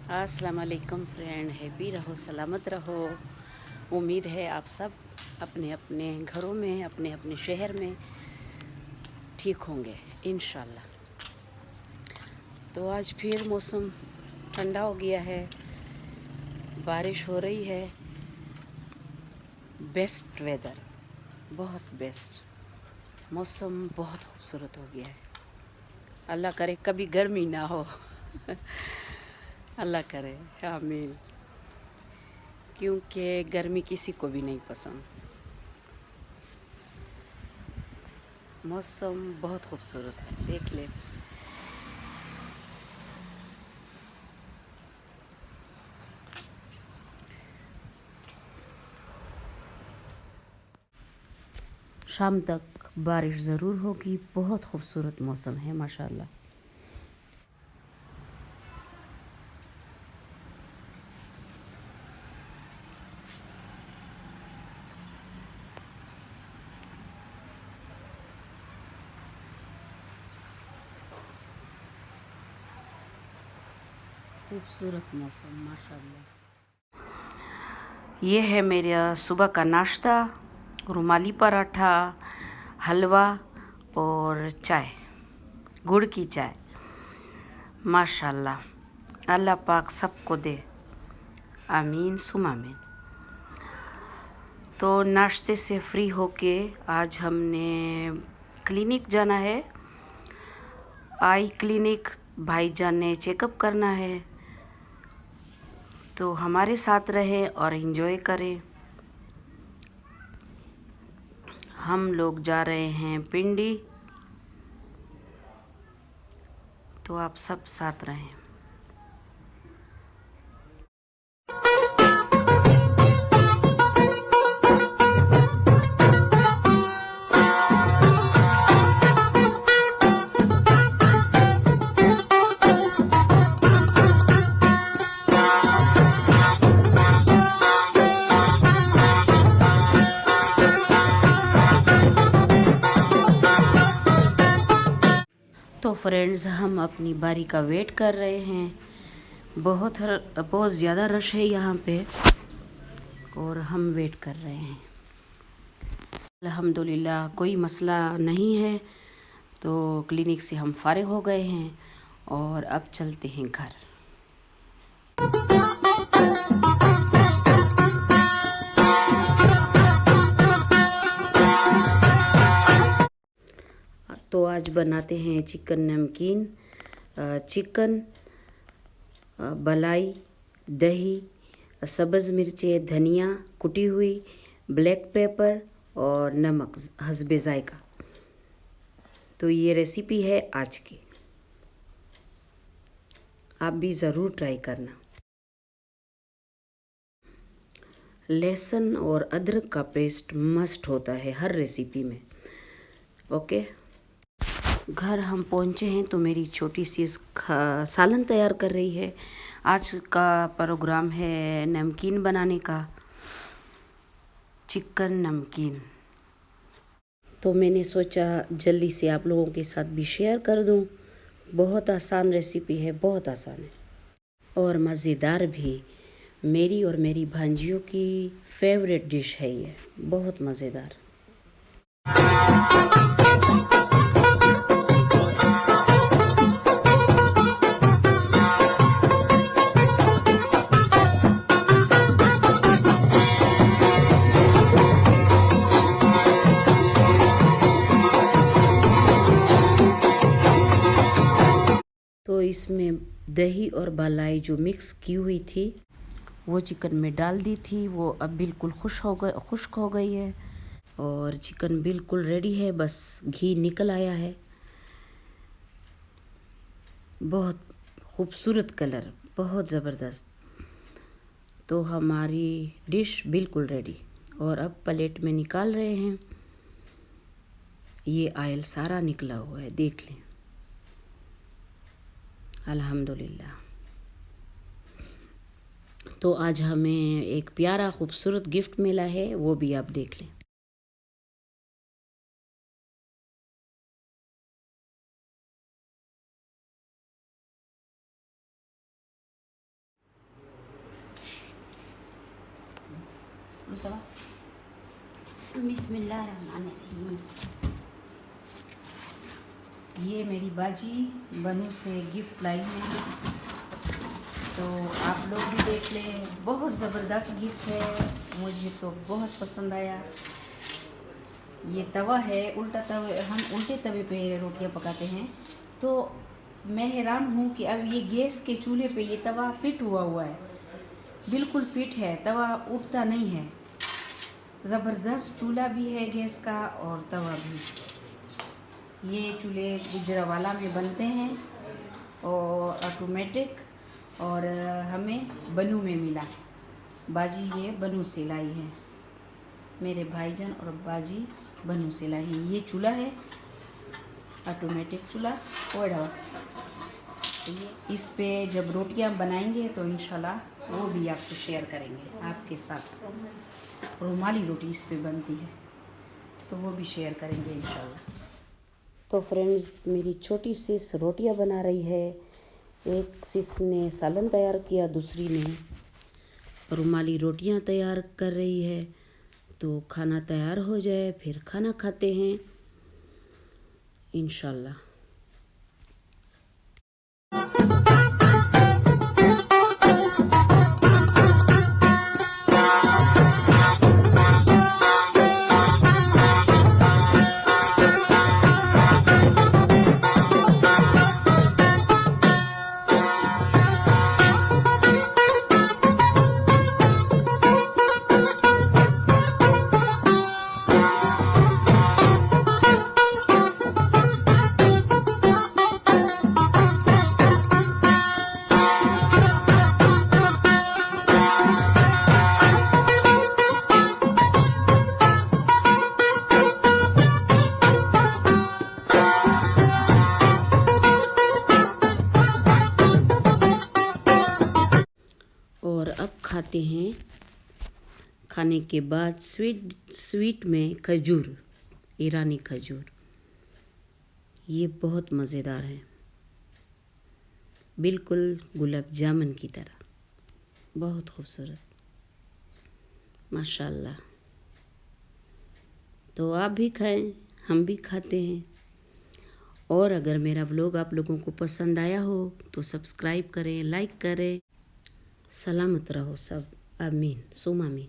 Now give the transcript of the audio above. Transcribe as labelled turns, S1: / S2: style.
S1: अस्सलाम वालेकुम friend, happy रहो, सलामत रहो। उम्मीद है आप सब अपने अपने घरों में, अपने अपने शहर में ठीक होंगे इंशाल्लाह। तो आज फिर मौसम ठंडा हो गया है, बारिश हो रही है। बेस्ट वेदर, बहुत बेस्ट मौसम, बहुत खूबसूरत हो गया है। अल्लाह करे कभी गर्मी ना हो। अल्लाह करे, आमीन। क्योंकि गर्मी किसी को भी नहीं पसंद। मौसम बहुत खूबसूरत है, देख ले। शाम तक बारिश ज़रूर होगी। बहुत खूबसूरत मौसम है माशाल्लाह। खूबसूरत मौसम माशाल्लाह। ये है मेरा सुबह का नाश्ता, रुमाली पराठा, हलवा और चाय, गुड़ की चाय। माशाल्लाह, अल्लाह पाक सबको दे, आमीन सुम आमीन। तो नाश्ते से फ्री होके आज हमने क्लिनिक जाना है। आई क्लिनिक, भाईजान ने चेकअप करना है, तो हमारे साथ रहें और एंजॉय करें। हम लोग जा रहे हैं पिंडी, तो आप सब साथ रहें। तो फ्रेंड्स, हम अपनी बारी का वेट कर रहे हैं। बहुत ज़्यादा रश है यहाँ पे और हम वेट कर रहे हैं। अल्हम्दुलिल्लाह कोई मसला नहीं है। तो क्लिनिक से हम फारिग हो गए हैं और अब चलते हैं घर। तो आज बनाते हैं चिकन नमकीन। चिकन, बलाई, दही, सब्ज़ मिर्चें, धनिया कुटी हुई, ब्लैक पेपर और नमक हस्बे ज़ायका। तो ये रेसिपी है आज की, आप भी ज़रूर ट्राई करना। लहसुन और अदरक का पेस्ट मस्ट होता है हर रेसिपी में। ओके, घर हम पहुंचे हैं तो मेरी छोटी सी सालन तैयार कर रही है। आज का प्रोग्राम है नमकीन बनाने का, चिकन नमकीन। तो मैंने सोचा जल्दी से आप लोगों के साथ भी शेयर कर दूं। बहुत आसान रेसिपी है, बहुत आसान है और मज़ेदार भी। मेरी और मेरी भांजियों की फेवरेट डिश है ये, बहुत मज़ेदार। तो इसमें दही और बालाई जो मिक्स की हुई थी वो चिकन में डाल दी थी। वो अब बिल्कुल खुश्क हो गई है और चिकन बिल्कुल रेडी है, बस घी निकल आया है। बहुत खूबसूरत कलर, बहुत ज़बरदस्त। तो हमारी डिश बिल्कुल रेडी और अब प्लेट में निकाल रहे हैं। ये ऑयल सारा निकला हुआ है, देख लें। अल्हम्दुलिल्लाह। तो आज हमें एक प्यारा खूबसूरत गिफ्ट मिला है, वो भी आप देख लें। दूसरा
S2: बिस्मिल्लाहिर्रहमानिर्रहीम।
S1: ये मेरी बाजी बनू से गिफ्ट लाई है, तो आप लोग भी देख लें। बहुत ज़बरदस्त गिफ्ट है, मुझे तो बहुत पसंद आया। ये तवा है, उल्टा तवे, हम उल्टे तवे पे रोटियां पकाते हैं। तो मैं हैरान हूँ कि अब ये गैस के चूल्हे पे ये तवा फिट हुआ है, बिल्कुल फिट है, तवा उठता नहीं है। ज़बरदस्त चूल्हा भी है गैस का और तवा भी। ये चूल्हे गुजरावाला में बनते हैं और ऑटोमेटिक, और हमें बनू में मिला। बाजी ये बनू से लाई है, मेरे भाईजान और बाजी बनू से लाई है। ये चूल्हा है ऑटोमेटिक चूल्हा ओढ़ा। इस पे जब रोटियां बनाएंगे तो इंशाल्लाह वो भी आपसे शेयर करेंगे आपके साथ। रुमाली रोटी इस पे बनती है, तो वो भी शेयर करेंगे इंशाल्लाह। तो फ्रेंड्स, मेरी छोटी सिस रोटियां बना रही है। एक सिस ने सालन तैयार किया, दूसरी ने रुमाली रोटियां तैयार कर रही है। तो खाना तैयार हो जाए फिर खाना खाते हैं इंशाल्लाह। और अब खाते हैं। खाने के बाद स्वीट में खजूर, ईरानी खजूर, ये बहुत मज़ेदार है, बिल्कुल गुलाब जामुन की तरह, बहुत खूबसूरत, माशाल्लाह। तो आप भी खाएं, हम भी खाते हैं। और अगर मेरा व्लॉग आप लोगों को पसंद आया हो तो सब्सक्राइब करें, लाइक करें। सलामत रहो सब, आमीन सुम आमीन।